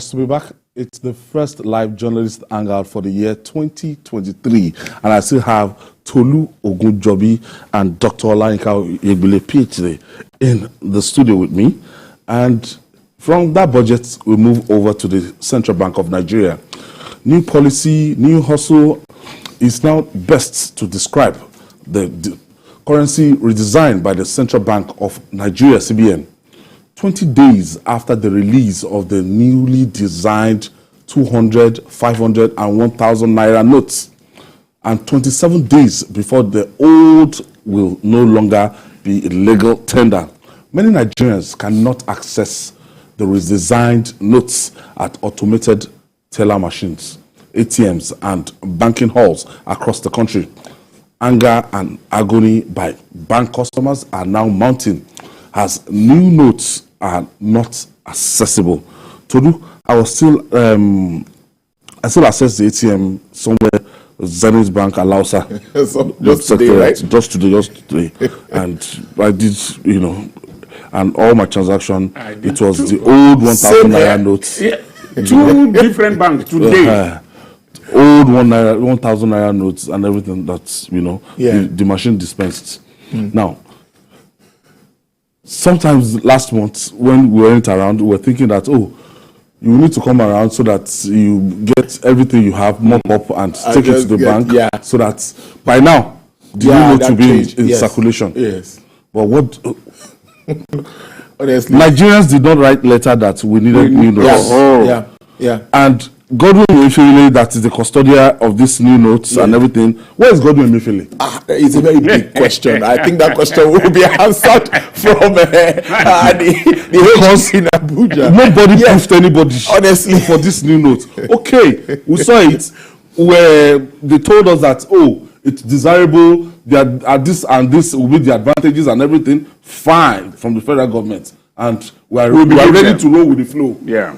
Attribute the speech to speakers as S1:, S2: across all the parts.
S1: To be back, it's the first live journalist hangout for the year 2023, and I still have Tolu Ogunjobi and Dr. Olayinka Yegbile, PhD, in the studio with me. And from that budget, we move over to the Central Bank of Nigeria. New policy, new hustle is now best to describe the currency redesigned by the Central Bank of Nigeria, CBN. 20 days after the release of the newly designed 200, 500, and 1,000 naira notes, and 27 days before the old will no longer be a legal tender, many Nigerians cannot access the redesigned notes at automated teller machines, ATMs, and banking halls across the country. Anger and agony by bank customers are now mounting as new notes are not accessible. Tolu, I still access the ATM somewhere. Zenith Bank allows her.
S2: just today, right?
S1: Just today. And I did, and all my transaction, it was the old 1,000 naira notes.
S3: Yeah. Two different banks today.
S1: Old 1,000 naira notes and everything that's, the machine dispensed. Now, sometimes last month when we went around, we were thinking that, you need to come around so that you get everything you have, mop up and take it to the bank, so that by now the new note will be in circulation.
S2: Yes.
S1: But what?
S2: Honestly,
S1: Nigerians did not write letter that we needed new notes.
S2: Yeah.
S1: And Godwin Emefiele, that is the custodian of these new notes and everything. Where is Godwin Emefiele?
S2: It's a very big question. I think that question will be answered from the host in Abuja.
S1: Nobody proofed anybody,
S2: honestly,
S1: for this new note. Okay, we saw it where they told us that, it's desirable, this and this will be the advantages and everything. Fine, from the federal government. And we are ready to roll with the flow.
S3: Yeah.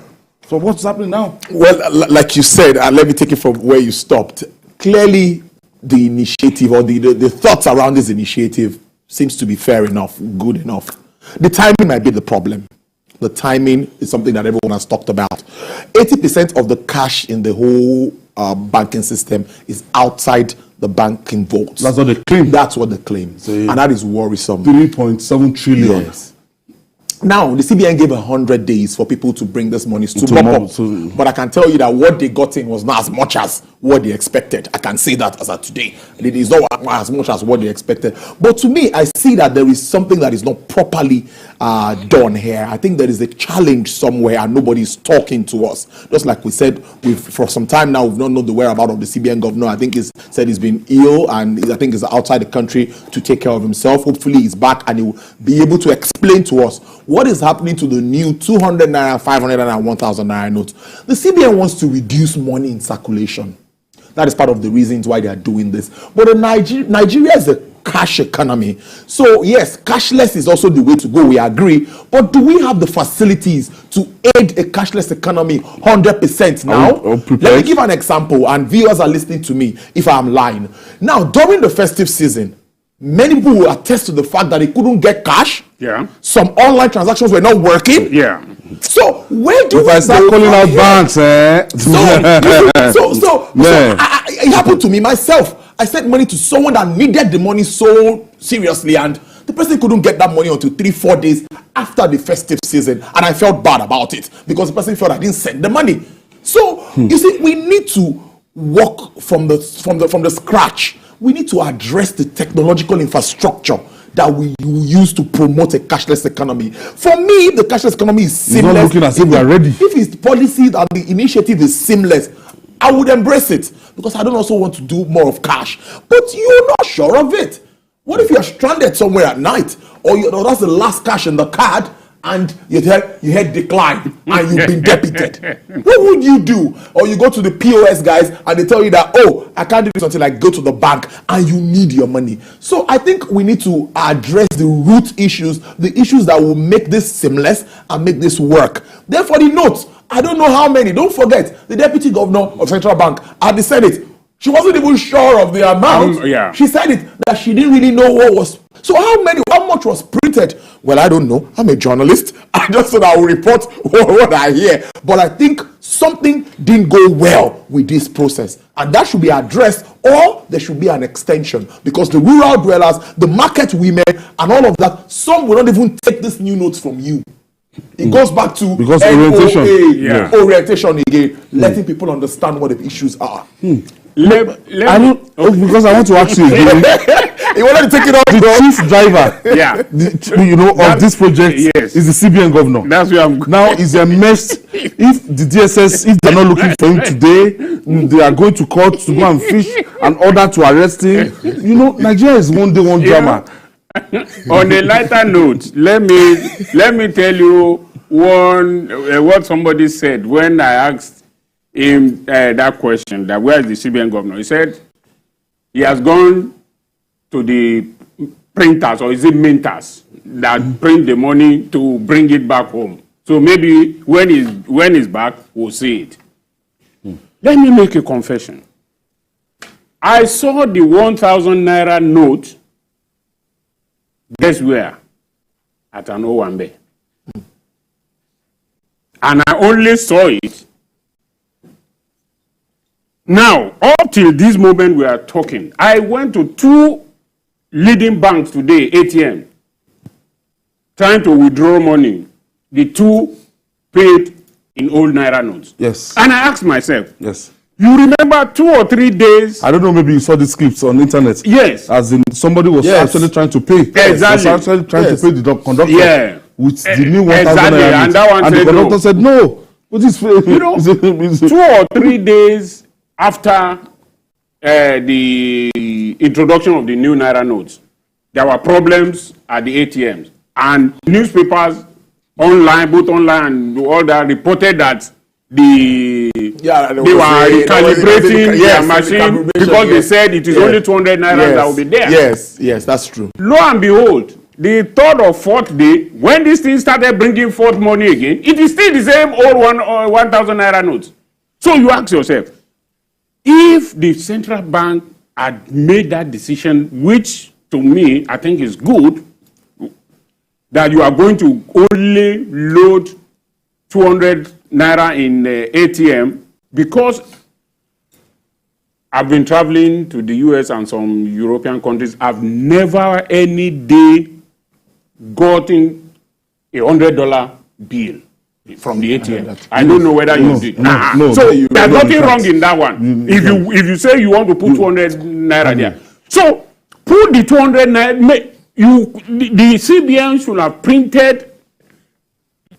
S1: So what's happening now?
S2: Well, like you said, let me take it from where you stopped. Clearly, the initiative or the thoughts around this initiative seems to be fair enough, good enough. The timing might be the problem. The timing is something that everyone has talked about. 80% of the cash in the whole banking system is outside the banking vaults.
S1: That's what they claim.
S2: That's what they claim. And that is worrisome.
S1: 3.7 trillion.
S2: Yes. Now, the CBN gave 100 days for people to bring this money to mop up. But I can tell you that what they got in was not as much as what they expected. I can say that as of today. It is not as much as what they expected. But to me, I see that there is something that is not properly done here. I think there is a challenge somewhere and nobody is talking to us. Just like we said, for some time now, we've not known the whereabouts of the CBN governor. I think he's said he's been ill and I think he's outside the country to take care of himself. Hopefully he's back and he will be able to explain to us what is happening to the new 200 naira, 500 naira, and 1,000 naira notes. The CBN wants to reduce money in circulation. That is part of the reasons why they are doing this. But Nigeria is a cash economy. So yes, cashless is also the way to go, we agree. But do we have the facilities to aid a cashless economy 100% now? Let me give an example, and viewers are listening to me if I'm lying. Now, during the festive season, many people will attest to the fact that they couldn't get cash.
S3: Yeah.
S2: Some online transactions were not working.
S3: Yeah.
S2: So where do
S1: I start calling out banks,
S2: it happened to me myself. I sent money to someone that needed the money so seriously, and the person couldn't get that money until 3-4 days after the festive season, and I felt bad about it because the person felt I didn't send the money. So you see, we need to work from the scratch. We need to address the technological infrastructure that we use to promote a cashless economy. For me, the cashless economy is seamless.
S1: Not looking as if we are ready.
S2: If it's policy and the initiative is seamless, I would embrace it because I don't also want to do more of cash. But you're not sure of it. What if you're stranded somewhere at night, or that's the last cash in the card, and you had decline and you've been debited? What would you do? Or you go to the POS guys and they tell you that, I can't do this until I go to the bank, and you need your money. So I think we need to address the root issues, the issues that will make this seamless and make this work. Therefore, the notes, I don't know how many. Don't forget, the deputy governor of Central Bank at the Senate, she wasn't even sure of the amount. She said it that she didn't really know what was. So how much was printed? Well, I don't know. I'm a journalist. I just said I will report what I hear. But I think something didn't go well with this process, and that should be addressed, or there should be an extension, because the rural dwellers, the market women, and all of that, some will not even take this new notes from you. It goes back to
S1: because orientation
S2: again, letting people understand what the issues are.
S1: Because I want to ask you again.
S2: You wanted to take it off,
S1: the
S2: bro.
S1: chief driver,
S2: Yeah,
S1: of this project is the CBN governor.
S3: That's where I'm going.
S1: Now is a mess. If the DSS, if they're not looking for him today, they are going to court to go and fish and order to arrest him. Nigeria is one day one drama.
S3: On a lighter note, let me tell you what somebody said when I asked him that question, that where is the CBN governor? He said he has gone to the printers, or is it minters, that print the money to bring it back home. So maybe when he's back, we'll see it. Let me make a confession. I saw the 1,000 naira note. Guess where? At an Owambe. And I only saw it. Now, up till this moment we are talking, I went to 2 leading banks today, ATM, trying to withdraw money. The 2 paid in old naira notes.
S1: Yes.
S3: And I asked myself,
S1: yes,
S3: you remember 2 or 3 days?
S1: I don't know, maybe you saw these clips on the internet.
S3: Yes.
S1: As in somebody was actually trying to pay.
S3: Exactly.
S1: Was actually trying to pay the conductor.
S3: Yeah.
S1: With the new 1,000
S3: exactly.
S1: naira.
S3: And that one
S1: and
S3: said
S1: the conductor said no. What is
S3: 2 or 3 days after the introduction of the new naira notes, there were problems at the ATMs, and newspapers online, both online and all that, reported that they were recalibrating their machine because they said it is only 200 naira that will be there.
S2: Yes, that's true.
S3: Lo and behold, the 3rd or 4th day, when this thing started bringing forth money again, it is still the same old 1,000 naira notes. So you ask yourself, if the central bank had made that decision, which to me I think is good, that you are going to only load 200 naira in ATM, because I've been traveling to the US and some European countries, I've never any day gotten $100 bill from the ATM. I don't know whether you did. So there's nothing wrong in that one. If you say you want to put 200 naira there, so put the 200 naira. The CBN should have printed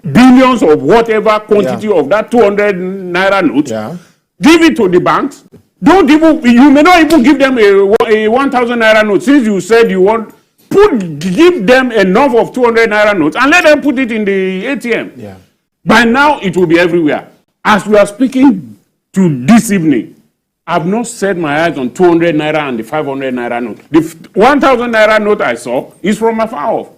S3: billions of whatever quantity of that 200 naira note.
S2: Yeah.
S3: Give it to the banks. Don't even, you may not even give them a 1,000 naira note, since you said you want. Give them enough of 200 naira notes and let them put it in the ATM.
S2: Yeah.
S3: By now it will be everywhere. As we are speaking to this evening, I've not set my eyes on 200 naira and the 500 naira note. The 1,000 naira note I saw is from afar off.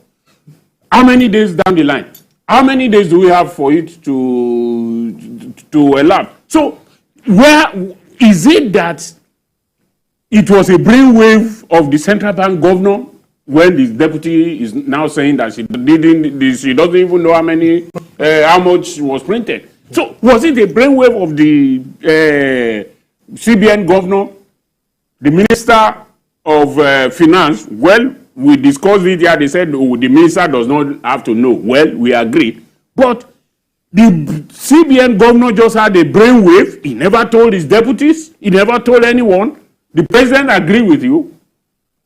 S3: How many days down the line? How many days do we have for it to elapse? So, where is it that it was a brainwave of the central bank governor when the deputy is now saying that she doesn't even know how much was printed? So, was it a brainwave of the CBN governor, the minister of finance? Well, we discussed it here. They said, oh, the minister does not have to know. Well, we agree. But the CBN governor just had a brainwave. He never told his deputies. He never told anyone. The president agreed with you.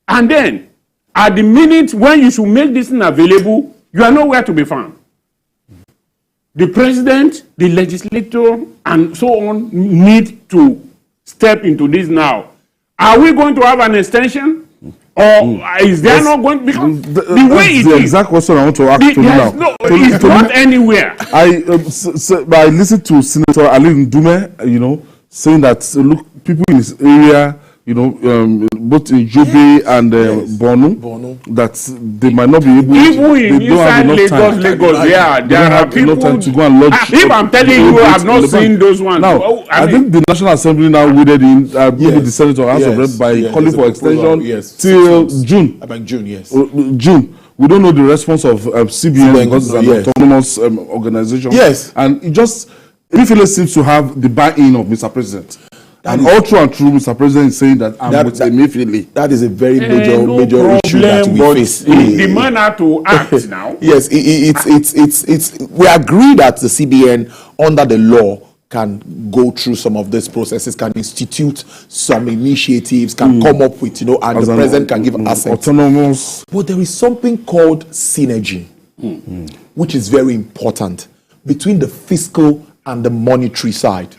S3: And then, at the minute when you should make this thing available, you are nowhere to be found. The president, the legislator, and so on need to step into this now. Are we going to have an extension? Or is there not going to be? The way it is.
S1: The exact question I want to ask to you now.
S3: No, it's not anywhere.
S1: I listened to Senator Ali Ndume, saying that, look, people in this area, both in Jobe and Borno, that they might not be able to.
S3: Even in inside Lagos, there are people.
S1: Time to go and lodge.
S3: If I'm telling you, I've not seen those ones.
S1: Now, I think the National Assembly now waded in, maybe the Senator House of Rep by calling for extension till June.
S2: About June, yes.
S1: June. We don't know the response of CBN because it's an autonomous organization.
S2: Yes.
S1: And it just Emefiele seems to have the buy-in of Mr. President. And all true and true, Mr. President is saying that I'm with Emefiele.
S2: That is a very major issue that we face.
S3: The man had to act now.
S2: Yes, it's. We agree that the CBN, under the law, can go through some of these processes, can institute some initiatives, can come up with, and as the president can give assets.
S1: Autonomous.
S2: But there is something called synergy, which is very important between the fiscal and the monetary side.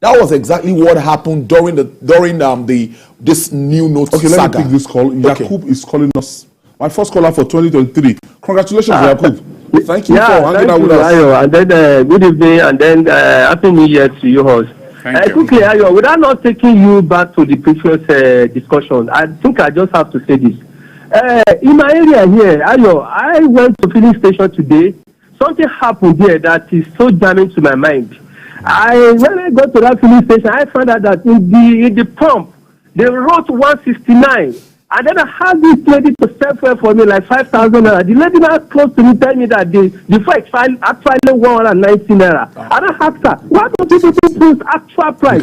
S2: That was exactly what happened during this new note
S1: saga.
S2: Let
S1: me pick this call. Yakub is calling us. My first caller for 2023. Congratulations, Yakub. Thank you for hanging out with us.
S4: Ayo, and then good evening, and then happy New Year to you all. Quickly, Ayo, without not taking you back to the previous discussion, I think I just have to say this. In my area here, Ayo, I went to filling station today. Something happened there that is so damning to my mind. When I got to that filling station, I found out that in the pump they wrote 169, and then I had this lady to sell fuel for me like 5,000 naira. The lady now close to me tell me that the fuel is actually 190 naira. And I asked her, why don't you put actual price?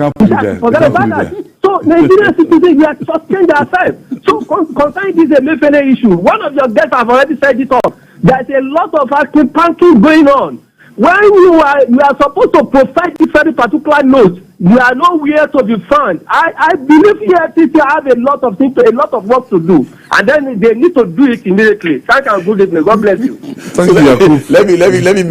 S4: Forget about that. So Nigerian citizens, we are sustained ourselves. So concerning this Emefiele issue, one of your guests have already said it all. There's a lot of acting panking going on. When you are supposed to provide this very particular note, you are nowhere to be found. I believe EFCC have a lot of work to do, and then they need to do it immediately. Thank you and good evening. God bless you.
S2: Let me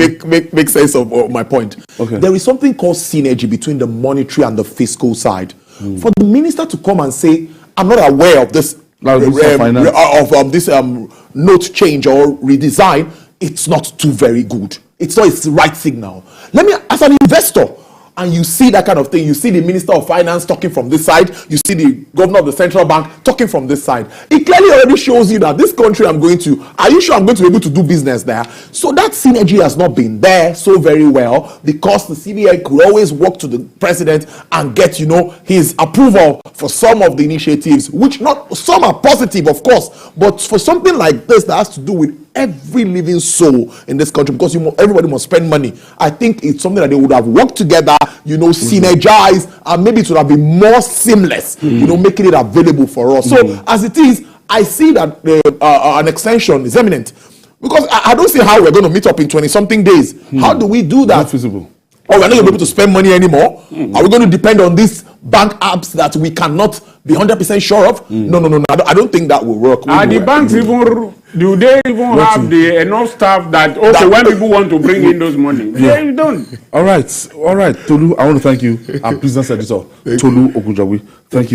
S2: make sense of my point. Okay. There is something called synergy between the monetary and the fiscal side. For the minister to come and say, "I'm not aware of this this note change or redesign," it's not too very good. It's not the right signal. Let me, as an investor, and you see that kind of thing, you see the Minister of Finance talking from this side, you see the Governor of the Central Bank talking from this side. It clearly already shows you that this country are you sure I'm going to be able to do business there? So that synergy has not been there so very well, because the CBN could always walk to the president and get, his approval for some of the initiatives, which some are positive, of course, but for something like this that has to do with every living soul in this country, because everybody must spend money. I think it's something that they would have worked together, synergize, and maybe it would have been more seamless, making it available for us. So as it is, I see that an extension is imminent, because I don't see how we're going to meet up in 20-something days. How do we do that?
S1: Not feasible.
S2: Or we're not going to be able to spend money anymore? Are we going to depend on these bank apps that we cannot be 100% sure of? No. I don't think that will work.
S3: Are the banks do they even have enough staff that when people want to bring in those money? They don't.
S1: All right, Tolu, I want to thank you. Our business editor, Tolu Ogunjobi. Thank you.